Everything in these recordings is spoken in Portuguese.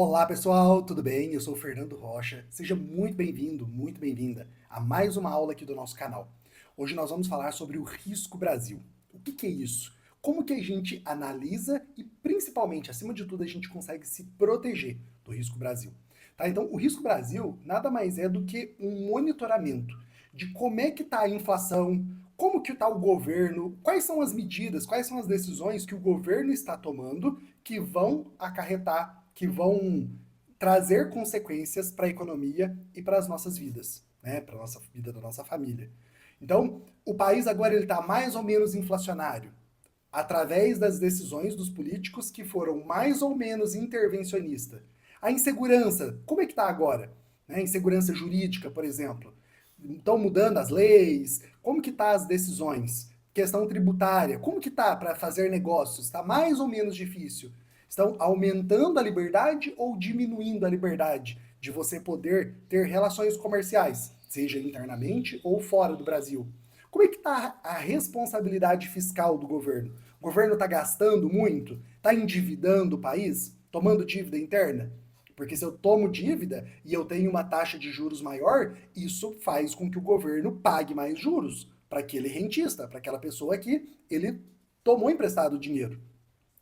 Olá pessoal, tudo bem? Eu sou o Fernando Rocha. Seja muito bem-vindo, muito bem-vinda a mais uma aula aqui do nosso canal. Hoje nós vamos falar sobre o Risco Brasil. O que é isso? Como que a gente analisa e, principalmente, acima de tudo, a gente consegue se proteger do Risco Brasil? Tá? Então, o Risco Brasil nada mais é do que um monitoramento de como é que está a inflação, como que está o governo, quais são as medidas, quais são as decisões que o governo está tomando que vão acarretar, que vão trazer consequências para a economia e para as nossas vidas, né? Para a nossa vida da nossa família. Então, o país agora ele está mais ou menos inflacionário, através das decisões dos políticos que foram mais ou menos intervencionistas. A insegurança, como é que está agora? Né? Insegurança jurídica, por exemplo. Estão mudando as leis? Como que tá as decisões? Questão tributária, como que tá para fazer negócios? Está mais ou menos difícil? Estão aumentando a liberdade ou diminuindo a liberdade de você poder ter relações comerciais, seja internamente ou fora do Brasil? Como é que está a responsabilidade fiscal do governo? O governo está gastando muito? Está endividando o país? Tomando dívida interna? Porque se eu tomo dívida e eu tenho uma taxa de juros maior, isso faz com que o governo pague mais juros para aquele rentista, para aquela pessoa que ele tomou emprestado dinheiro.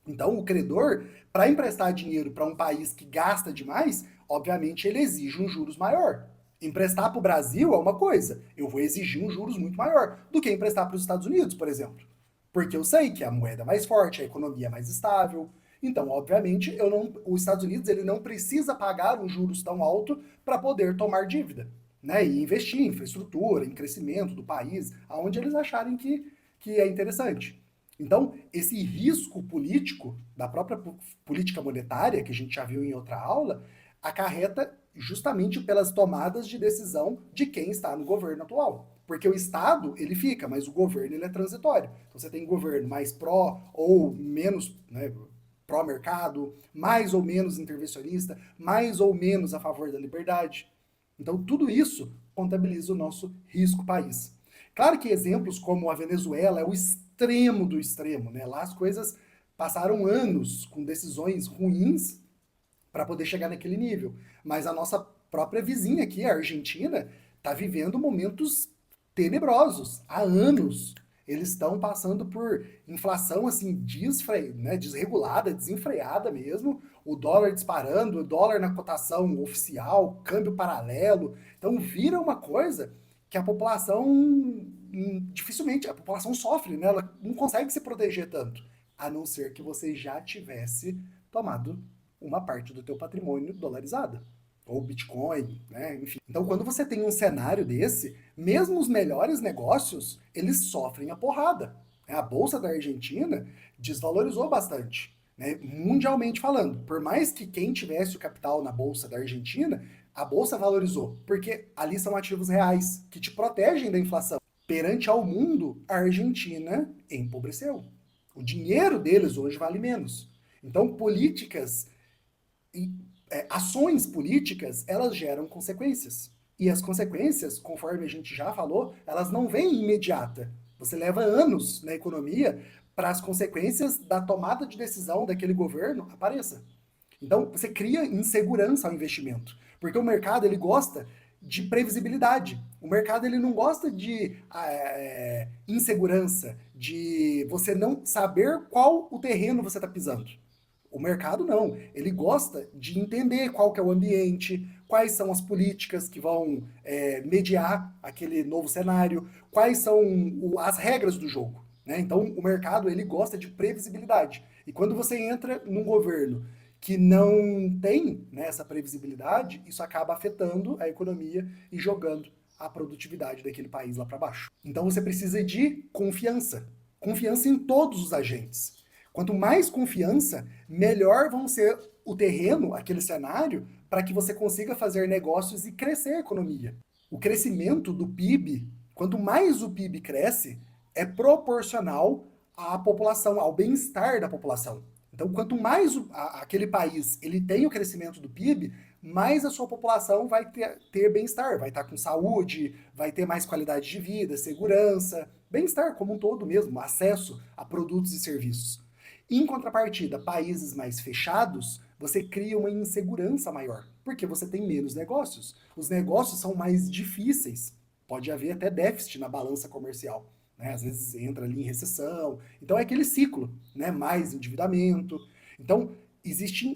Então, o credor, para emprestar dinheiro para um país que gasta demais, obviamente ele exige um juros maior. Emprestar para o Brasil é uma coisa, eu vou exigir um juros muito maior do que emprestar para os Estados Unidos, por exemplo. Porque eu sei que a moeda é mais forte, a economia é mais estável. Então, obviamente, os Estados Unidos ele não precisa pagar um juros tão alto para poder tomar dívida, né? E investir em infraestrutura, em crescimento do país, aonde eles acharem que é interessante. Então, esse risco político da própria política monetária, que a gente já viu em outra aula, acarreta justamente pelas tomadas de decisão de quem está no governo atual. Porque o Estado, ele fica, mas o governo ele é transitório. Então você tem governo mais pró ou menos, né, pró-mercado, mais ou menos intervencionista, mais ou menos a favor da liberdade. Então tudo isso contabiliza o nosso risco país. Claro que exemplos como a Venezuela é o extremo do extremo, né? Lá as coisas passaram anos com decisões ruins para poder chegar naquele nível. Mas a nossa própria vizinha aqui, a Argentina, está vivendo momentos tenebrosos há anos. Eles estão passando por inflação assim né, desregulada, desenfreada mesmo, o dólar disparando, o dólar na cotação oficial, câmbio paralelo. Então vira uma coisa que a população dificilmente, a população sofre, né? Ela não consegue se proteger tanto, a não ser que você já tivesse tomado uma parte do teu patrimônio dolarizada, ou Bitcoin, né? Enfim. Então, quando você tem um cenário desse, mesmo os melhores negócios, eles sofrem a porrada. A Bolsa da Argentina desvalorizou bastante, né? Mundialmente falando. Por mais que quem tivesse o capital na Bolsa da Argentina, a Bolsa valorizou, porque ali são ativos reais, que te protegem da inflação. Perante ao mundo, a Argentina empobreceu. O dinheiro deles hoje vale menos. Então, políticas ações políticas, elas geram consequências. E as consequências, conforme a gente já falou, elas não vêm imediata. Você leva anos na economia para as consequências da tomada de decisão daquele governo apareça. Então, você cria insegurança ao investimento, porque o mercado ele gosta de previsibilidade. O mercado ele não gosta de insegurança, de você não saber qual o terreno você está pisando. O mercado não, ele gosta de entender qual que é o ambiente, quais são as políticas que vão mediar aquele novo cenário, quais são as regras do jogo. Né? Então o mercado ele gosta de previsibilidade. E quando você entra num governo que não tem, né, essa previsibilidade, isso acaba afetando a economia e jogando a produtividade daquele país lá para baixo. Então você precisa de confiança. Confiança em todos os agentes. Quanto mais confiança, melhor vão ser o terreno, aquele cenário, para que você consiga fazer negócios e crescer a economia. O crescimento do PIB, quanto mais o PIB cresce, é proporcional à população, ao bem-estar da população. Então, quanto mais aquele país ele tem o crescimento do PIB, mais a sua população vai ter bem-estar, vai estar com saúde, vai ter mais qualidade de vida, segurança, bem-estar como um todo mesmo, acesso a produtos e serviços. Em contrapartida, países mais fechados você cria uma insegurança maior, porque você tem menos negócios. Os negócios são mais difíceis, pode haver até déficit na balança comercial, né? Às vezes entra ali em recessão. Então é aquele ciclo, né? Mais endividamento. Então existem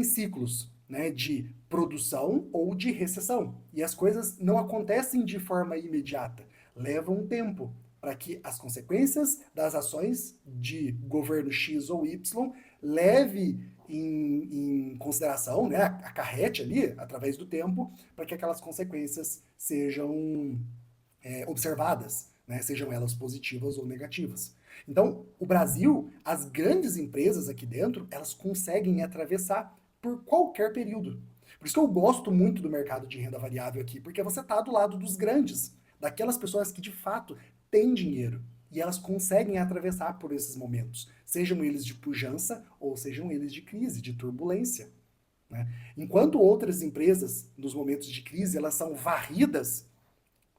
ciclos, né, de produção ou de recessão. E as coisas não acontecem de forma imediata, levam um tempo para que as consequências das ações de governo X ou Y leve em consideração, né, acarrete ali, através do tempo, para que aquelas consequências sejam observadas, né, sejam elas positivas ou negativas. Então, o Brasil, as grandes empresas aqui dentro, elas conseguem atravessar por qualquer período. Por isso que eu gosto muito do mercado de renda variável aqui, porque você está do lado dos grandes, daquelas pessoas que de fato têm dinheiro. E elas conseguem atravessar por esses momentos, sejam eles de pujança ou sejam eles de crise, de turbulência. Né? Enquanto outras empresas, nos momentos de crise, elas são varridas,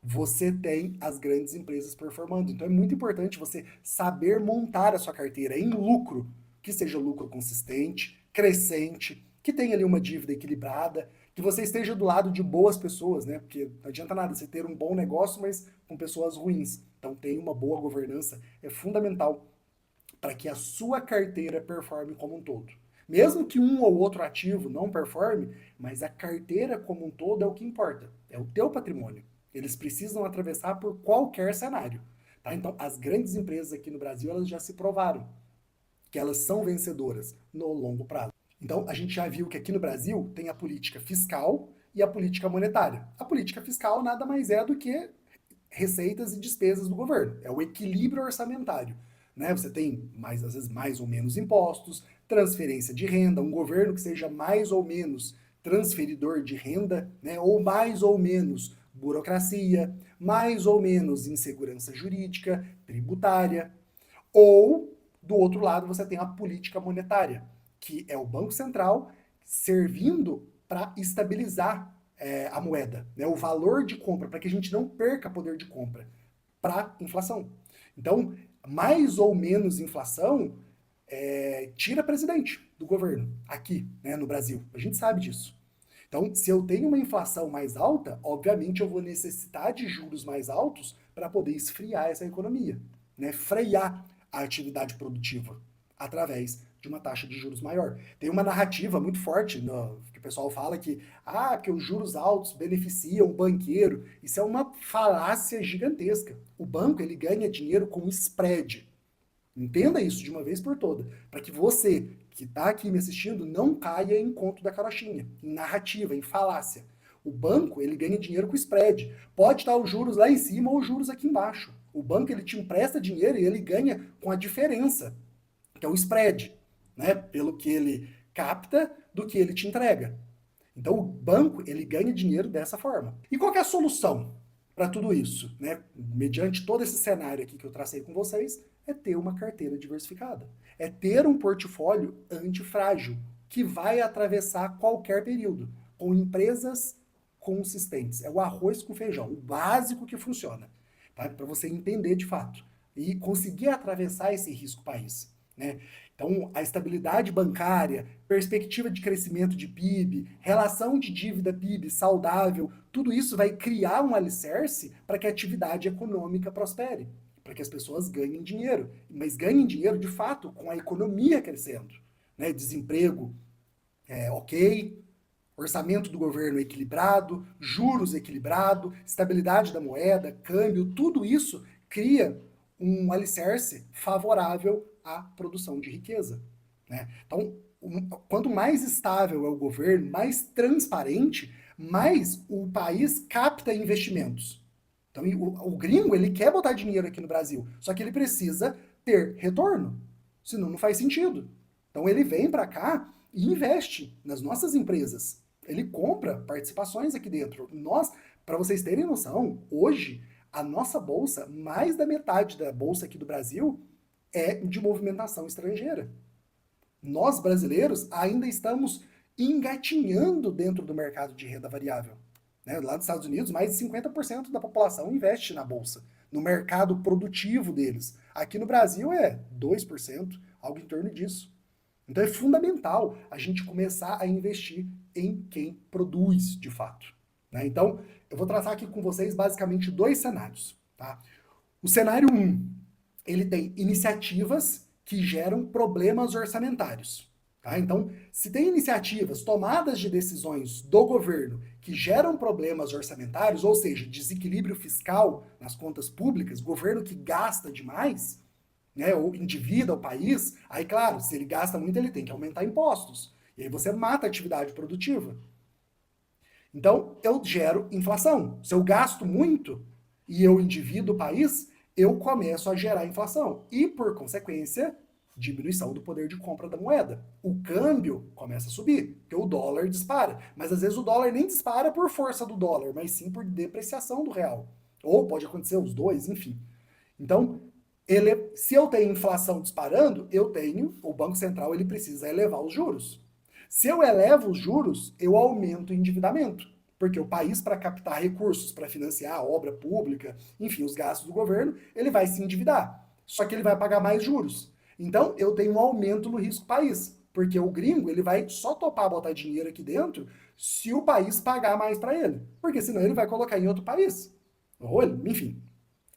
você tem as grandes empresas performando. Então é muito importante você saber montar a sua carteira em lucro, que seja lucro consistente, crescente, que tenha ali uma dívida equilibrada, que você esteja do lado de boas pessoas, né? Porque não adianta nada você ter um bom negócio, mas com pessoas ruins. Então tem uma boa governança, é fundamental para que a sua carteira performe como um todo. Mesmo que um ou outro ativo não performe, mas a carteira como um todo é o que importa, é o teu patrimônio. Eles precisam atravessar por qualquer cenário. Tá? Então, as grandes empresas aqui no Brasil, elas já se provaram que elas são vencedoras no longo prazo. Então, a gente já viu que aqui no Brasil tem a política fiscal e a política monetária. A política fiscal nada mais é do que receitas e despesas do governo. É o equilíbrio orçamentário. Né? Você tem, mais, às vezes, mais ou menos impostos, transferência de renda, um governo que seja mais ou menos transferidor de renda, né? Ou mais ou menos burocracia, mais ou menos insegurança jurídica, tributária. Ou, do outro lado, você tem a política monetária, que é o Banco Central servindo para estabilizar a moeda, né, o valor de compra, para que a gente não perca poder de compra para inflação. Então, mais ou menos inflação tira presidente do governo aqui, né, no Brasil. A gente sabe disso. Então, se eu tenho uma inflação mais alta, obviamente eu vou necessitar de juros mais altos para poder esfriar essa economia, né? Frear a atividade produtiva através de uma taxa de juros maior. Tem uma narrativa muito forte que o pessoal fala que os juros altos beneficiam o banqueiro. Isso é uma falácia gigantesca. O banco ele ganha dinheiro com spread. Entenda isso de uma vez por toda, para que você que está aqui me assistindo não caia em conto da carochinha, em narrativa, em falácia. O banco ele ganha dinheiro com spread. Pode estar os juros lá em cima ou os juros aqui embaixo. O banco ele te empresta dinheiro e ele ganha com a diferença, que é o spread, né? Pelo que ele capta do que ele te entrega. Então o banco ele ganha dinheiro dessa forma. E qual que é a solução para tudo isso, né? Mediante todo esse cenário aqui que eu tracei com vocês, é ter uma carteira diversificada. É ter um portfólio antifrágil que vai atravessar qualquer período, com empresas consistentes. É o arroz com feijão, o básico que funciona, tá? Para você entender de fato e conseguir atravessar esse risco país, né? Então, a estabilidade bancária, perspectiva de crescimento de PIB, relação de dívida PIB saudável, tudo isso vai criar um alicerce para que a atividade econômica prospere, para que as pessoas ganhem dinheiro, mas ganhem dinheiro de fato com a economia crescendo, né? Desemprego ok, orçamento do governo equilibrado, juros equilibrado, estabilidade da moeda, câmbio, tudo isso cria um alicerce favorável à produção de riqueza. Né? Então, quanto mais estável é o governo, mais transparente, mais o país capta investimentos. Então, o gringo, ele quer botar dinheiro aqui no Brasil, só que ele precisa ter retorno, senão não faz sentido. Então, ele vem para cá e investe nas nossas empresas. Ele compra participações aqui dentro. Nós, para vocês terem noção, hoje, a nossa bolsa, mais da metade da bolsa aqui do Brasil é de movimentação estrangeira. Nós, brasileiros, ainda estamos engatinhando dentro do mercado de renda variável. Né? Lá nos Estados Unidos, mais de 50% da população investe na bolsa, no mercado produtivo deles. Aqui no Brasil é 2%, algo em torno disso. Então é fundamental a gente começar a investir em quem produz de fato, né? Então, eu vou traçar aqui com vocês basicamente dois cenários, tá? O cenário 1, ele tem iniciativas que geram problemas orçamentários. Tá? Então, se tem iniciativas, tomadas de decisões do governo que geram problemas orçamentários, ou seja, desequilíbrio fiscal nas contas públicas, governo que gasta demais, né, ou endivida o país, aí, claro, se ele gasta muito, ele tem que aumentar impostos. E aí você mata a atividade produtiva. Então, eu gero inflação. Se eu gasto muito e eu endivido o país, eu começo a gerar inflação. E, por consequência, diminuição do poder de compra da moeda. O câmbio começa a subir, porque o dólar dispara. Mas às vezes o dólar nem dispara por força do dólar, mas sim por depreciação do real. Ou pode acontecer os dois, enfim. Então, se eu tenho inflação disparando, o Banco Central ele precisa elevar os juros. Se eu elevo os juros, eu aumento o endividamento, porque o país, para captar recursos para financiar a obra pública, enfim, os gastos do governo, ele vai se endividar. Só que ele vai pagar mais juros. Então, eu tenho um aumento no risco país, porque o gringo ele vai só topar botar dinheiro aqui dentro se o país pagar mais para ele, porque senão ele vai colocar em outro país. Ou ele, enfim,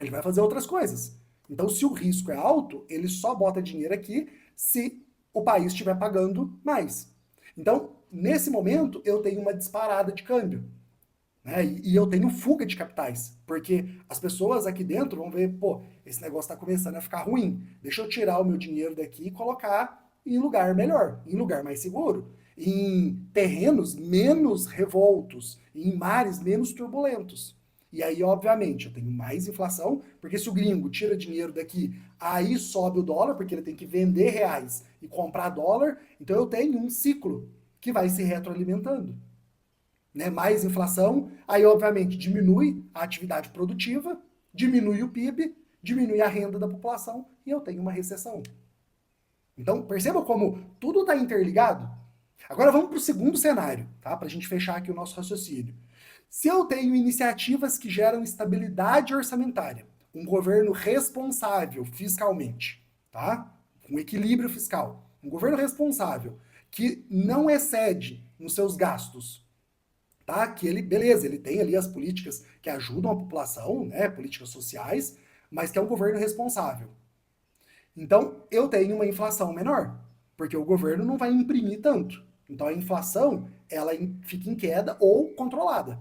ele vai fazer outras coisas. Então, se o risco é alto, ele só bota dinheiro aqui se o país estiver pagando mais. Então, nesse momento, eu tenho uma disparada de câmbio. Né? E eu tenho fuga de capitais, porque as pessoas aqui dentro vão ver, pô, esse negócio está começando a ficar ruim, deixa eu tirar o meu dinheiro daqui e colocar em lugar melhor, em lugar mais seguro, em terrenos menos revoltos, em mares menos turbulentos. E aí, obviamente, eu tenho mais inflação, porque se o gringo tira dinheiro daqui, aí sobe o dólar, porque ele tem que vender reais e comprar dólar, então eu tenho um ciclo que vai se retroalimentando. Né? Mais inflação, aí obviamente diminui a atividade produtiva, diminui o PIB, diminui a renda da população e eu tenho uma recessão. Então, perceba como tudo está interligado. Agora vamos para o segundo cenário, tá? Para a gente fechar aqui o nosso raciocínio. Se eu tenho iniciativas que geram estabilidade orçamentária, um governo responsável fiscalmente, tá? Com equilíbrio fiscal, um governo responsável que não excede nos seus gastos, tá? Que ele, beleza, ele tem ali as políticas que ajudam a população, né? Políticas sociais, mas que é um governo responsável. Então, eu tenho uma inflação menor, porque o governo não vai imprimir tanto. Então, a inflação, ela fica em queda ou controlada.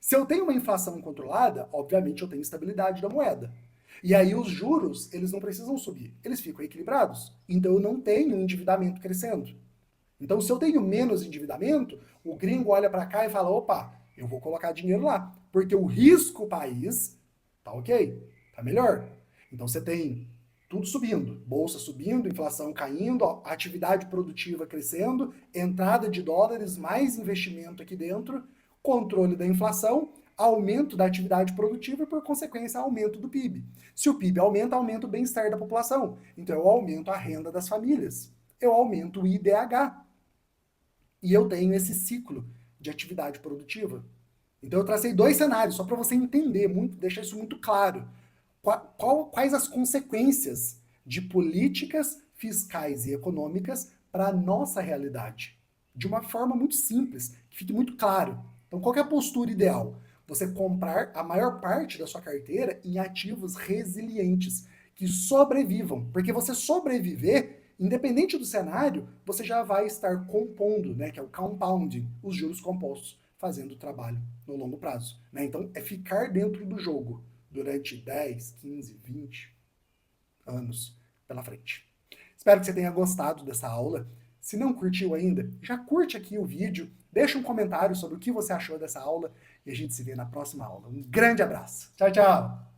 Se eu tenho uma inflação controlada, obviamente eu tenho estabilidade da moeda. E aí os juros, eles não precisam subir, eles ficam equilibrados. Então eu não tenho endividamento crescendo. Então se eu tenho menos endividamento, o gringo olha para cá e fala, opa, eu vou colocar dinheiro lá, porque o risco país tá ok, tá melhor. Então você tem tudo subindo, bolsa subindo, inflação caindo, atividade produtiva crescendo, entrada de dólares, mais investimento aqui dentro, controle da inflação, aumento da atividade produtiva e, por consequência, aumento do PIB. Se o PIB aumenta, aumenta o bem-estar da população. Então, eu aumento a renda das famílias. Eu aumento o IDH. E eu tenho esse ciclo de atividade produtiva. Então, eu tracei dois cenários, só para você entender, deixar isso muito claro. Quais as consequências de políticas fiscais e econômicas para a nossa realidade? De uma forma muito simples, que fique muito claro. Então, qual é a postura ideal? Você comprar a maior parte da sua carteira em ativos resilientes, que sobrevivam. Porque você sobreviver, independente do cenário, você já vai estar compondo, né, que é o compounding, os juros compostos, fazendo o trabalho no longo prazo. Né? Então, é ficar dentro do jogo durante 10, 15, 20 anos pela frente. Espero que você tenha gostado dessa aula. Se não curtiu ainda, já curte aqui o vídeo, deixa um comentário sobre o que você achou dessa aula e a gente se vê na próxima aula. Um grande abraço. Tchau, tchau!